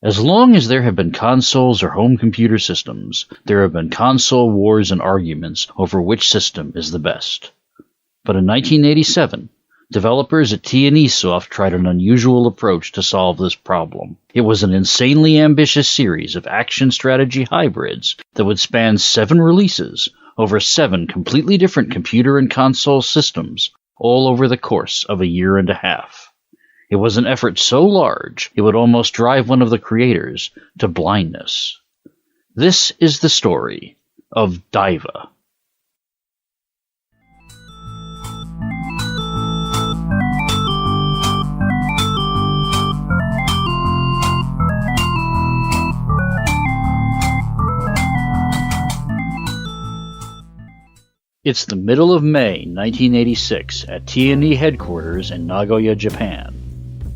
As long as there have been consoles or home computer systems, there have been console wars and arguments over which system is the best. But in 1987, developers at T&E Soft tried an unusual approach to solve this problem. It was an insanely ambitious series of action strategy hybrids that would span 7 releases over 7 completely different computer and console systems, all over the course of a year and a half. It was an effort so large it would almost drive one of the creators to blindness. This is the story of Daiva. It's the middle of May 1986 at T&E headquarters in Nagoya, Japan.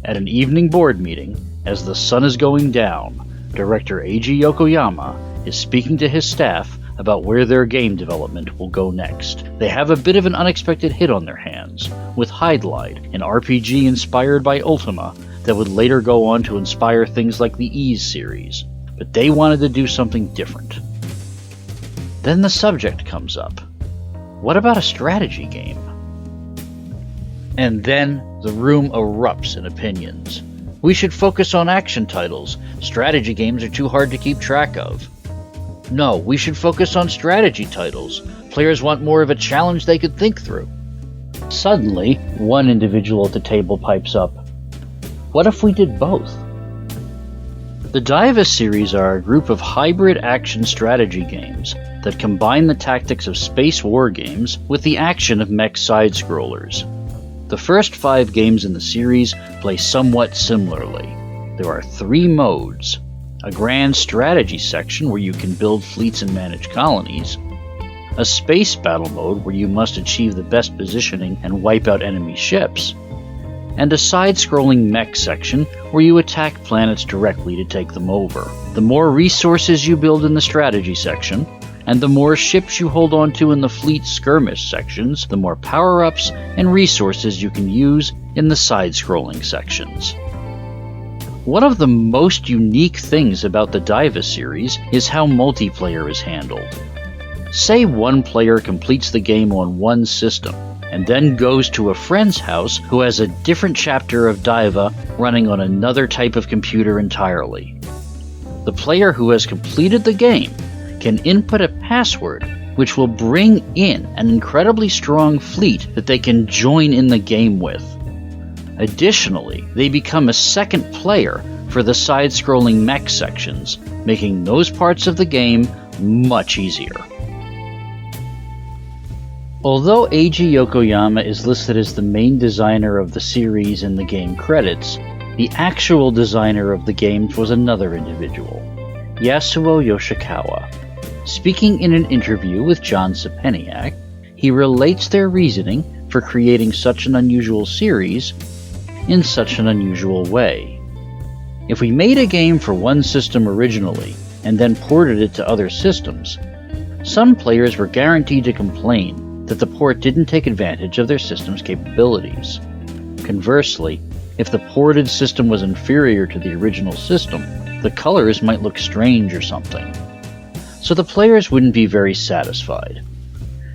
At an evening board meeting, as the sun is going down, director Eiji Yokoyama is speaking to his staff about where their game development will go next. They have a bit of an unexpected hit on their hands, with Hydlide, an RPG inspired by Ultima that would later go on to inspire things like the Ys series, but they wanted to do something different. Then the subject comes up. What about a strategy game? And then the room erupts in opinions. We should focus on action titles. Strategy games are too hard to keep track of. No, we should focus on strategy titles. Players want more of a challenge they could think through. Suddenly, one individual at the table pipes up. What if we did both? The Daiva series are a group of hybrid action strategy games that combine the tactics of space war games with the action of mech side-scrollers. The first 5 games in the series play somewhat similarly. There are 3 modes: a grand strategy section where you can build fleets and manage colonies, a space battle mode where you must achieve the best positioning and wipe out enemy ships, and a side-scrolling mech section where you attack planets directly to take them over. The more resources you build in the strategy section, and the more ships you hold onto in the fleet skirmish sections, the more power-ups and resources you can use in the side-scrolling sections. One of the most unique things about the Daiva series is how multiplayer is handled. Say one player completes the game on one system, and then goes to a friend's house who has a different chapter of Daiva running on another type of computer entirely. The player who has completed the game can input a password which will bring in an incredibly strong fleet that they can join in the game with. Additionally, they become a second player for the side-scrolling mech sections, making those parts of the game much easier. Although Eiji Yokoyama is listed as the main designer of the series in the game credits, the actual designer of the games was another individual, Yasuo Yoshikawa. Speaking in an interview with John Sepeniak, he relates their reasoning for creating such an unusual series in such an unusual way. If we made a game for one system originally and then ported it to other systems, some players were guaranteed to complain that the port didn't take advantage of their system's capabilities. Conversely, if the ported system was inferior to the original system, the colors might look strange or something. So the players wouldn't be very satisfied.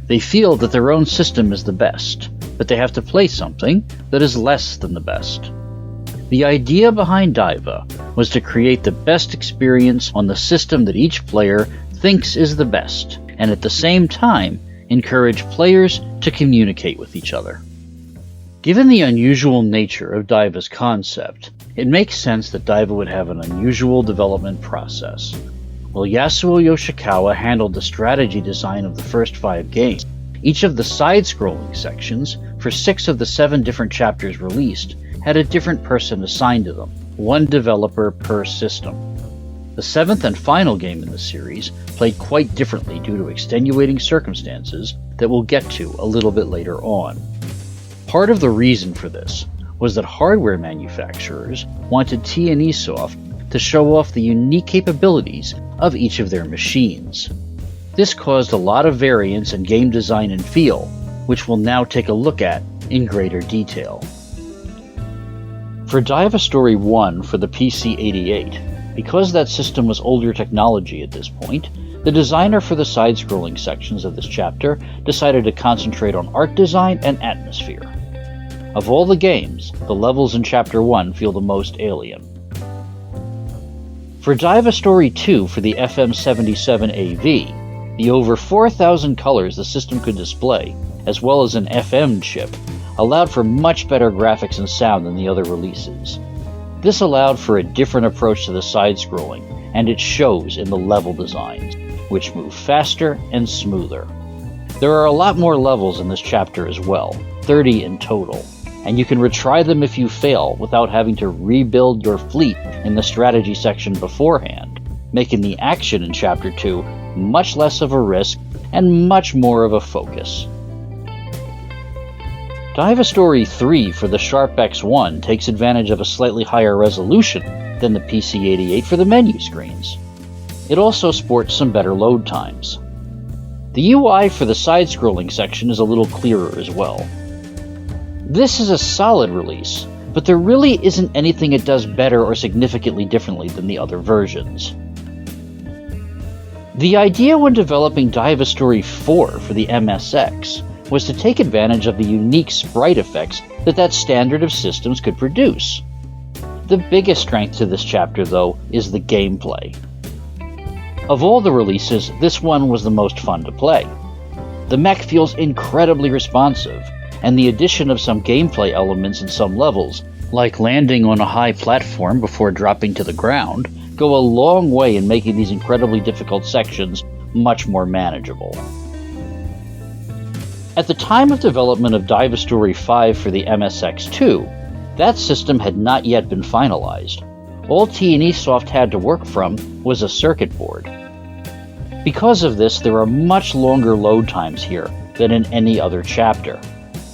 They feel that their own system is the best, but they have to play something that is less than the best. The idea behind Daiva was to create the best experience on the system that each player thinks is the best, and at the same time, encourage players to communicate with each other. Given the unusual nature of Daiva's concept, it makes sense that Daiva would have an unusual development process. While Yasuo Yoshikawa handled the strategy design of the first 5 games, each of the side-scrolling sections, for 6 of the 7 different chapters released, had a different person assigned to them, 1 developer per system. The 7th and final game in the series played quite differently due to extenuating circumstances that we'll get to a little bit later on. Part of the reason for this was that hardware manufacturers wanted T&E Soft to show off the unique capabilities of each of their machines. This caused a lot of variance in game design and feel, which we'll now take a look at in greater detail. For Daiva Story 1 for the PC-88, Because that system was older technology at this point, the designer for the side-scrolling sections of this chapter decided to concentrate on art design and atmosphere. Of all the games, the levels in Chapter 1 feel the most alien. For Daiva Story 2 for the FM77AV, the over 4,000 colors the system could display, as well as an FM chip, allowed for much better graphics and sound than the other releases. This allowed for a different approach to the side-scrolling, and it shows in the level designs, which move faster and smoother. There are a lot more levels in this chapter as well, 30 in total, and you can retry them if you fail without having to rebuild your fleet in the strategy section beforehand, making the action in Chapter 2 much less of a risk and much more of a focus. Daiva Story 3 for the Sharp X1 takes advantage of a slightly higher resolution than the PC-88 for the menu screens. It also sports some better load times. The UI for the side-scrolling section is a little clearer as well. This is a solid release, but there really isn't anything it does better or significantly differently than the other versions. The idea when developing Daiva Story 4 for the MSX was to take advantage of the unique sprite effects that standard of systems could produce. The biggest strength to this chapter, though, is the gameplay. Of all the releases, this one was the most fun to play. The mech feels incredibly responsive, and the addition of some gameplay elements in some levels, like landing on a high platform before dropping to the ground, go a long way in making these incredibly difficult sections much more manageable. At the time of development of Daiva Story 5 for the MSX2, that system had not yet been finalized. All T&E Soft had to work from was a circuit board. Because of this, there are much longer load times here than in any other chapter.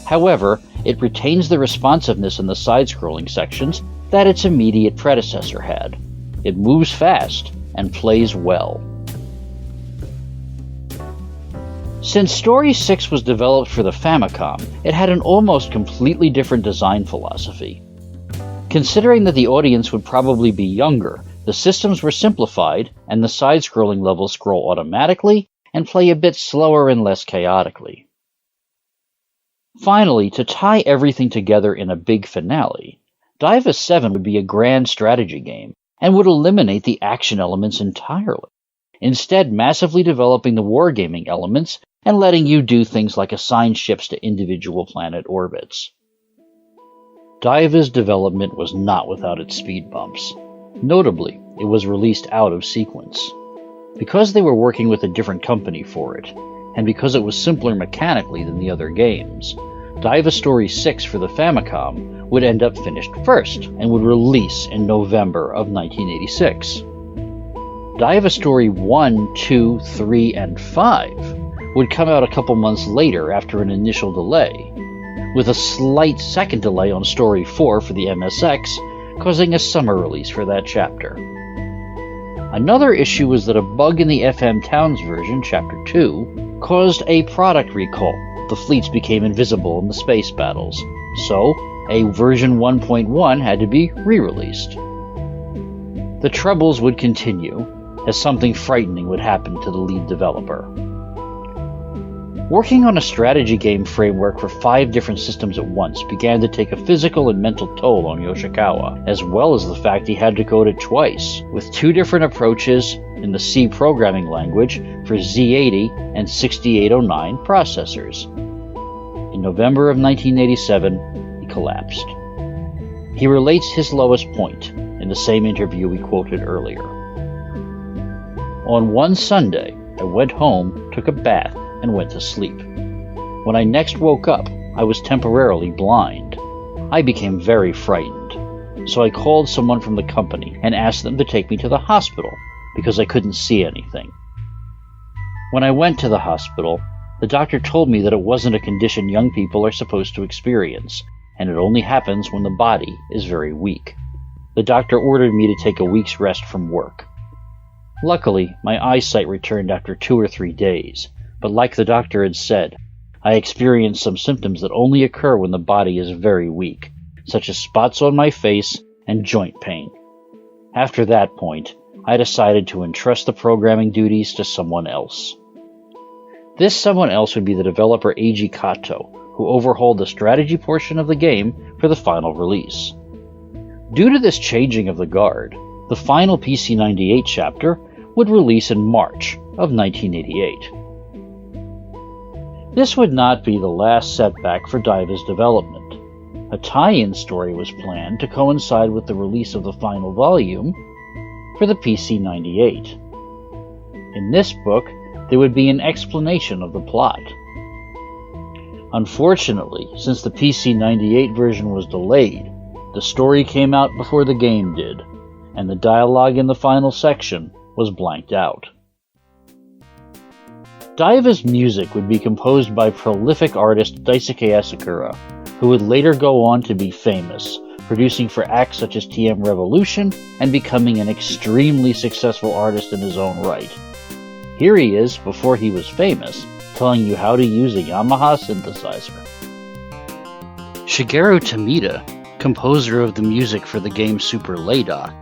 However, it retains the responsiveness in the side-scrolling sections that its immediate predecessor had. It moves fast and plays well. Since Story 6 was developed for the Famicom, it had an almost completely different design philosophy. Considering that the audience would probably be younger, the systems were simplified, and the side-scrolling levels scroll automatically and play a bit slower and less chaotically. Finally, to tie everything together in a big finale, Daiva 7 would be a grand strategy game, and would eliminate the action elements entirely, instead massively developing the wargaming elements and letting you do things like assign ships to individual planet orbits. Daiva's development was not without its speed bumps. Notably, it was released out of sequence. Because they were working with a different company for it, and because it was simpler mechanically than the other games, Daiva Story 6 for the Famicom would end up finished first, and would release in November of 1986. Daiva Story 1, 2, 3, and 5 would come out a couple months later after an initial delay, with a slight second delay on Story 4 for the MSX, causing a summer release for that chapter. Another issue was that a bug in the FM Towns version, Chapter 2, caused a product recall. The fleets became invisible in the space battles, so a version 1.1 had to be re-released. The troubles would continue, as something frightening would happen to the lead developer. Working on a strategy game framework for 5 different systems at once began to take a physical and mental toll on Yoshikawa, as well as the fact he had to code it twice, with 2 different approaches in the C programming language for Z80 and 6809 processors. In November of 1987, he collapsed. He relates his lowest point in the same interview we quoted earlier. On one Sunday, I went home, took a bath, and went to sleep. When I next woke up, I was temporarily blind. I became very frightened, so I called someone from the company and asked them to take me to the hospital because I couldn't see anything. When I went to the hospital, the doctor told me that it wasn't a condition young people are supposed to experience, and it only happens when the body is very weak. The doctor ordered me to take a week's rest from work. Luckily, my eyesight returned after 2 or 3 days, but like the doctor had said, I experienced some symptoms that only occur when the body is very weak, such as spots on my face and joint pain. After that point, I decided to entrust the programming duties to someone else. This someone else would be the developer Eiji Kato, who overhauled the strategy portion of the game for the final release. Due to this changing of the guard, the final PC-98 chapter would release in March of 1988. This would not be the last setback for Daiva's development. A tie-in story was planned to coincide with the release of the final volume for the PC-98. In this book, there would be an explanation of the plot. Unfortunately, since the PC-98 version was delayed, the story came out before the game did, and the dialogue in the final section was blanked out. Daiva's music would be composed by prolific artist Daisuke Asakura, who would later go on to be famous, producing for acts such as TM Revolution and becoming an extremely successful artist in his own right. Here he is, before he was famous, telling you how to use a Yamaha synthesizer. Shigeru Tomita, composer of the music for the game Super Layda,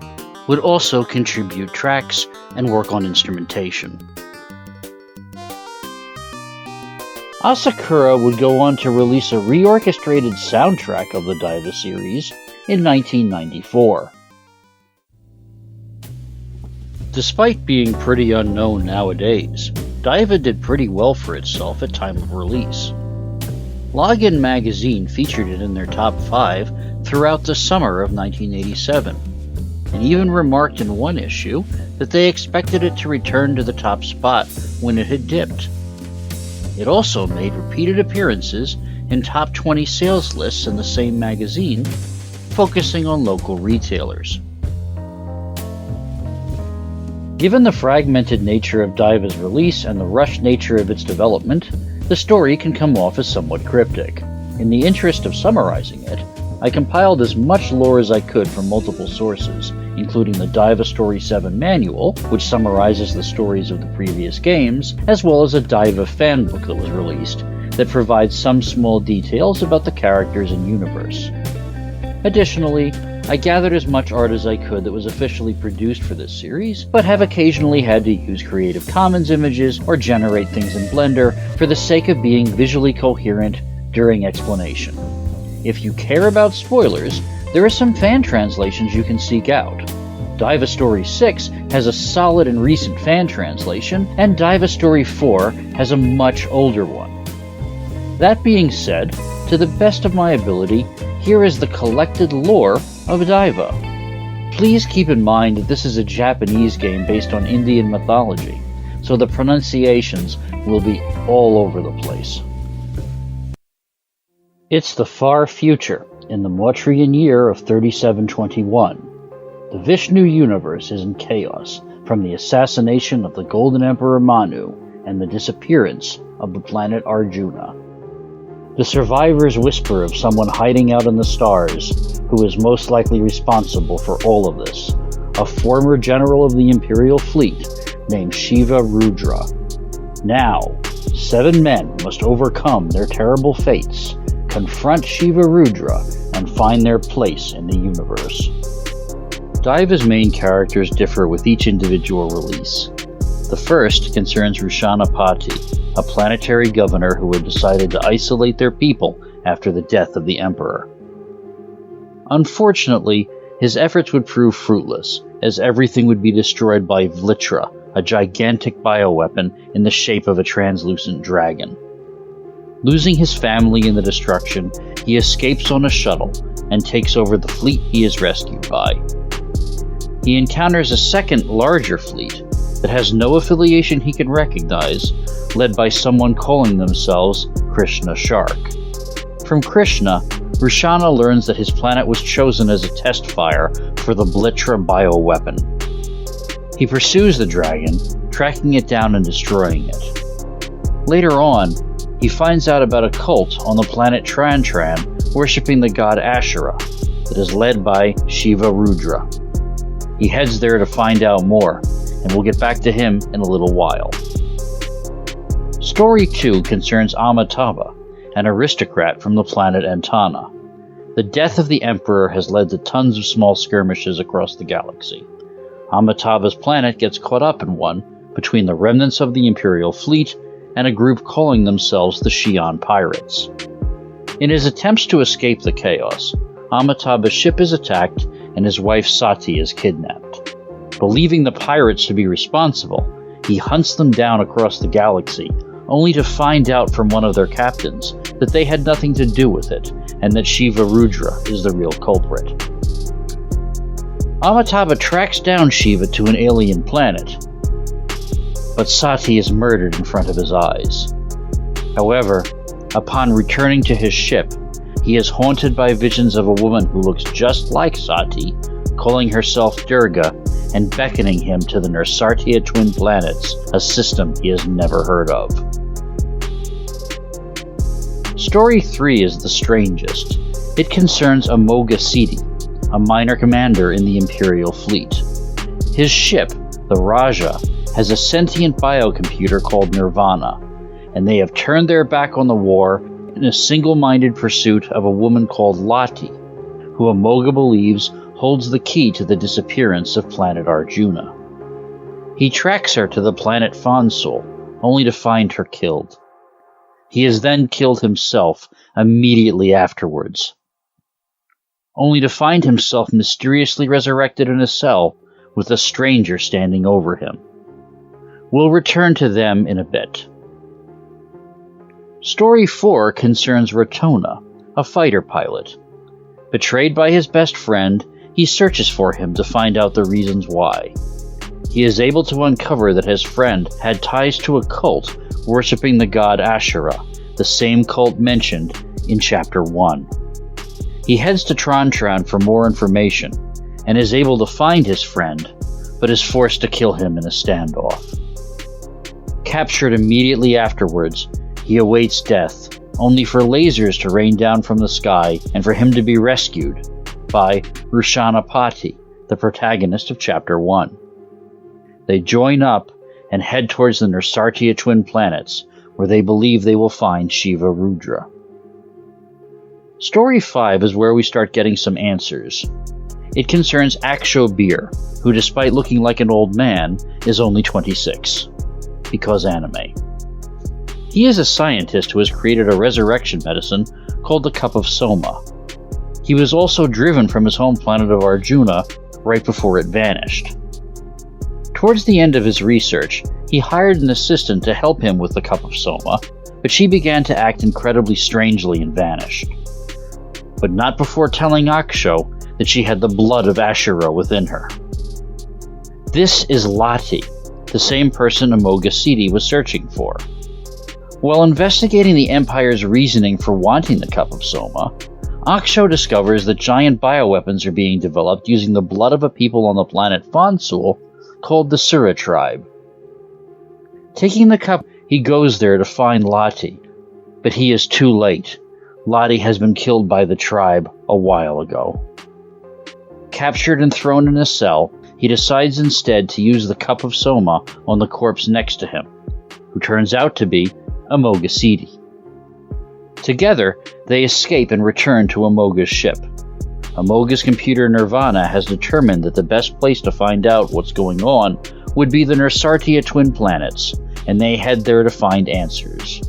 would also contribute tracks and work on instrumentation. Asakura would go on to release a reorchestrated soundtrack of the Daiva series in 1994. Despite being pretty unknown nowadays, Daiva did pretty well for itself at time of release. Login magazine featured it in their top 5 throughout the summer of 1987, and even remarked in one issue that they expected it to return to the top spot when it had dipped. It also made repeated appearances in top 20 sales lists in the same magazine, focusing on local retailers. Given the fragmented nature of Daiva's release and the rushed nature of its development, the story can come off as somewhat cryptic. In the interest of summarizing it, I compiled as much lore as I could from multiple sources, including the Daiva Story 7 manual, which summarizes the stories of the previous games, as well as a Daiva fanbook that was released, that provides some small details about the characters and universe. Additionally, I gathered as much art as I could that was officially produced for this series, but have occasionally had to use Creative Commons images or generate things in Blender for the sake of being visually coherent during explanation. If you care about spoilers, there are some fan translations you can seek out. Daiva Story 6 has a solid and recent fan translation, and Daiva Story 4 has a much older one. That being said, to the best of my ability, here is the collected lore of Daiva. Please keep in mind that this is a Japanese game based on Indian mythology, so the pronunciations will be all over the place. It's the far future, in the Mautrian year of 3721. The Vishnu universe is in chaos from the assassination of the Golden Emperor Manu and the disappearance of the planet Arjuna. The survivors whisper of someone hiding out in the stars who is most likely responsible for all of this, a former general of the Imperial fleet named Shiva Rudra. Now, 7 men must overcome their terrible fates, confront Shiva Rudra, and find their place in the universe. Daiva's main characters differ with each individual release. The first concerns Rushanapati, a planetary governor who had decided to isolate their people after the death of the Emperor. Unfortunately, his efforts would prove fruitless, as everything would be destroyed by Vlitra, a gigantic bioweapon in the shape of a translucent dragon. Losing his family in the destruction, he escapes on a shuttle and takes over the fleet he is rescued by. He encounters a second, larger fleet that has no affiliation he can recognize, led by someone calling themselves Krishna Shark. From Krishna, Rushana learns that his planet was chosen as a test fire for the Vlitra bioweapon. He pursues the dragon, tracking it down and destroying it. Later on, he finds out about a cult on the planet Tran, worshipping the god Ashura, that is led by Shiva Rudra. He heads there to find out more, and we'll get back to him in a little while. Story 2 concerns Amitabha, an aristocrat from the planet Antana. The death of the Emperor has led to tons of small skirmishes across the galaxy. Amitava's planet gets caught up in one between the remnants of the Imperial fleet and a group calling themselves the Xi'an Pirates. In his attempts to escape the chaos, Amitava's ship is attacked and his wife Sati is kidnapped. Believing the pirates to be responsible, he hunts them down across the galaxy, only to find out from one of their captains that they had nothing to do with it, and that Shiva Rudra is the real culprit. Amitava tracks down Shiva to an alien planet, but Sati is murdered in front of his eyes. However, upon returning to his ship, he is haunted by visions of a woman who looks just like Sati, calling herself Durga, and beckoning him to the Nersartia twin planets, a system he has never heard of. Story 3 is the strangest. It concerns Amoga Siddhi, a minor commander in the Imperial fleet. His ship, the Raja, has a sentient biocomputer called Nirvana, and they have turned their back on the war in a single-minded pursuit of a woman called Lati, who Amoga believes holds the key to the disappearance of planet Arjuna. He tracks her to the planet Fansul, only to find her killed. He is then killed himself immediately afterwards, only to find himself mysteriously resurrected in a cell with a stranger standing over him. We'll return to them in a bit. Story 4 concerns Rotona, a fighter pilot. Betrayed by his best friend, he searches for him to find out the reasons why. He is able to uncover that his friend had ties to a cult worshipping the god Ashura, the same cult mentioned in Chapter 1. He heads to Tron for more information, and is able to find his friend, but is forced to kill him in a standoff. Captured immediately afterwards, he awaits death, only for lasers to rain down from the sky and for him to be rescued by Rushanapati, the protagonist of Chapter 1. They join up and head towards the Nersartia twin planets, where they believe they will find Shiva Rudra. Story 5 is where we start getting some answers. It concerns Aksho Bir, who despite looking like an old man, is only 26. Because anime. He is a scientist who has created a resurrection medicine called the Cup of Soma. He was also driven from his home planet of Arjuna right before it vanished. Towards the end of his research, he hired an assistant to help him with the Cup of Soma, but she began to act incredibly strangely and vanished. But not before telling Aksho that she had the blood of Ashura within her. This is Lati, the same person Amoga Siddhi was searching for. While investigating the Empire's reasoning for wanting the Cup of Soma, Aksho discovers that giant bioweapons are being developed using the blood of a people on the planet Fansul called the Sura tribe. Taking the cup, he goes there to find Lati, but he is too late. Lati has been killed by the tribe a while ago. Captured and thrown in a cell, he decides instead to use the Cup of Soma on the corpse next to him, who turns out to be Amoga Siddhi. Together, they escape and return to Amoga's ship. Amoga's computer Nirvana has determined that the best place to find out what's going on would be the Nersartia twin planets, and they head there to find answers.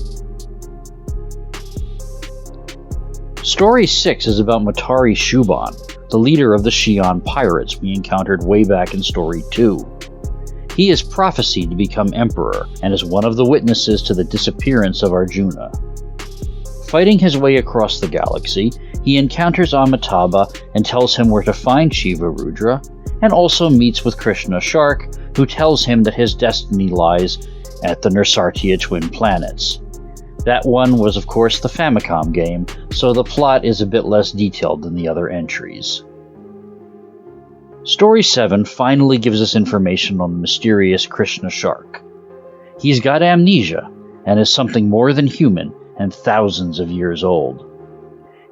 Story 6 is about Matari Shuban, the leader of the Xi'an pirates we encountered way back in Story 2. He is prophesied to become emperor, and is one of the witnesses to the disappearance of Arjuna. Fighting his way across the galaxy, he encounters Amitava and tells him where to find Shiva Rudra, and also meets with Krishna Shark, who tells him that his destiny lies at the Nersartia twin planets. That one was of course the Famicom game, so the plot is a bit less detailed than the other entries. Story 7 finally gives us information on the mysterious Krishna Shark. He's got amnesia, and is something more than human and thousands of years old.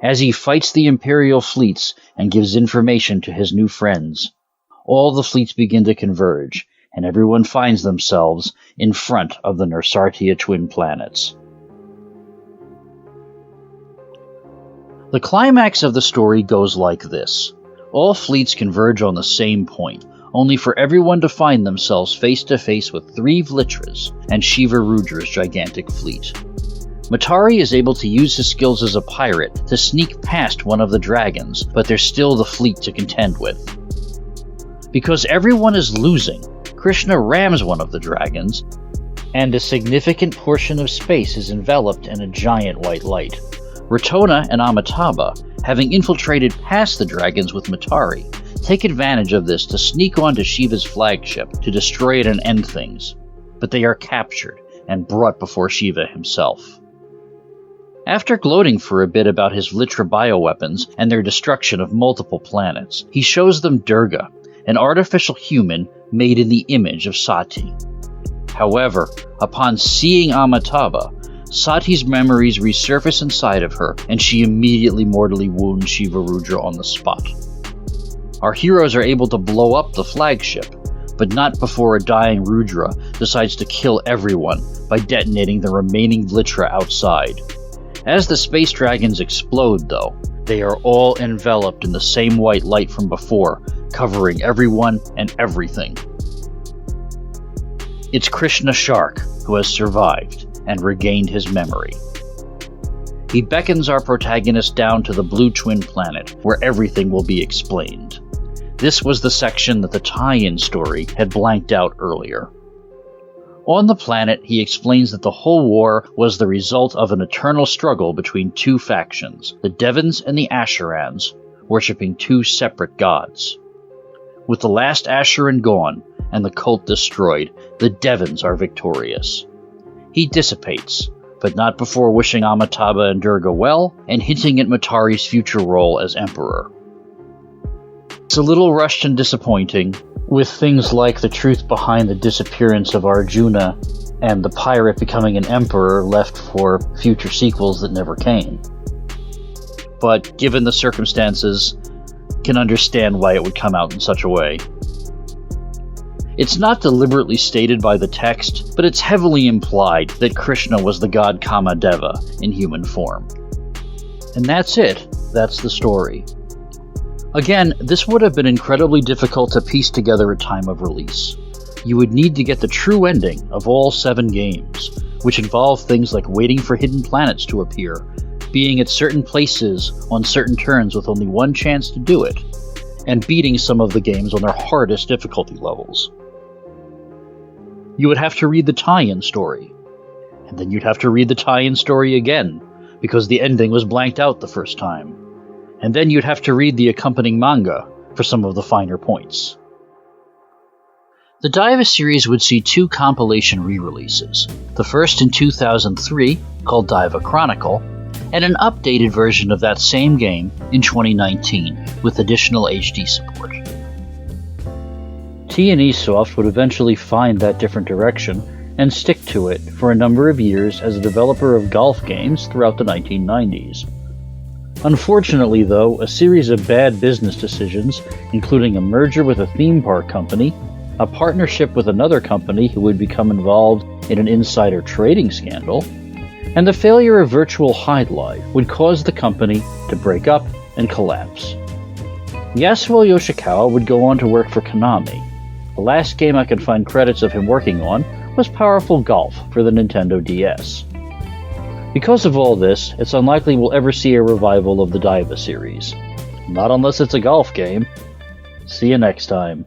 As he fights the Imperial fleets and gives information to his new friends, all the fleets begin to converge, and everyone finds themselves in front of the Nersartia twin planets. The climax of the story goes like this. All fleets converge on the same point, only for everyone to find themselves face to face with 3 Vlitras and Shiva Rudra's gigantic fleet. Matari is able to use his skills as a pirate to sneak past one of the dragons, but there's still the fleet to contend with. Because everyone is losing, Krishna rams one of the dragons, and a significant portion of space is enveloped in a giant white light. Ratona and Amitabha, having infiltrated past the dragons with Matari, take advantage of this to sneak onto Shiva's flagship to destroy it and end things, but they are captured and brought before Shiva himself. After gloating for a bit about his Vlitra bioweapons and their destruction of multiple planets, he shows them Durga, an artificial human made in the image of Sati. However, upon seeing Amitabha, Sati's memories resurface inside of her, and she immediately mortally wounds Shiva Rudra on the spot. Our heroes are able to blow up the flagship, but not before a dying Rudra decides to kill everyone by detonating the remaining Vlitra outside. As the space dragons explode, though, they are all enveloped in the same white light from before, covering everyone and everything. It's Krishna Shark who has survived and regained his memory. He beckons our protagonist down to the Blue Twin Planet, where everything will be explained. This was the section that the tie-in story had blanked out earlier. On the planet, he explains that the whole war was the result of an eternal struggle between 2 factions, the Devons and the Asherans, worshipping 2 separate gods. With the last Asheran gone and the cult destroyed, the Devons are victorious. He dissipates, but not before wishing Amitabha and Durga well and hinting at Matari's future role as emperor. It's a little rushed and disappointing, with things like the truth behind the disappearance of Arjuna and the pirate becoming an emperor left for future sequels that never came. But given the circumstances, can understand why it would come out in such a way. It's not deliberately stated by the text, but it's heavily implied that Krishna was the god Kamadeva in human form. And that's it. That's the story. Again, this would have been incredibly difficult to piece together at time of release. You would need to get the true ending of all 7 games, which involve things like waiting for hidden planets to appear, being at certain places on certain turns with only 1 chance to do it, and beating some of the games on their hardest difficulty levels. You would have to read the tie-in story, and then you'd have to read the tie-in story again, because the ending was blanked out the first time. And then you'd have to read the accompanying manga for some of the finer points. The Daiva series would see 2 compilation re-releases, the first in 2003, called Daiva Chronicle, and an updated version of that same game in 2019, with additional HD support. T&E Soft would eventually find that different direction and stick to it for a number of years as a developer of golf games throughout the 1990s. Unfortunately, though, a series of bad business decisions, including a merger with a theme park company, a partnership with another company who would become involved in an insider trading scandal, and the failure of Virtual Hide Live would cause the company to break up and collapse. Yasuo Yoshikawa would go on to work for Konami. The last game I could find credits of him working on was Powerful Golf for the Nintendo DS. Because of all this, it's unlikely we'll ever see a revival of the Daiva series. Not unless it's a golf game. See you next time.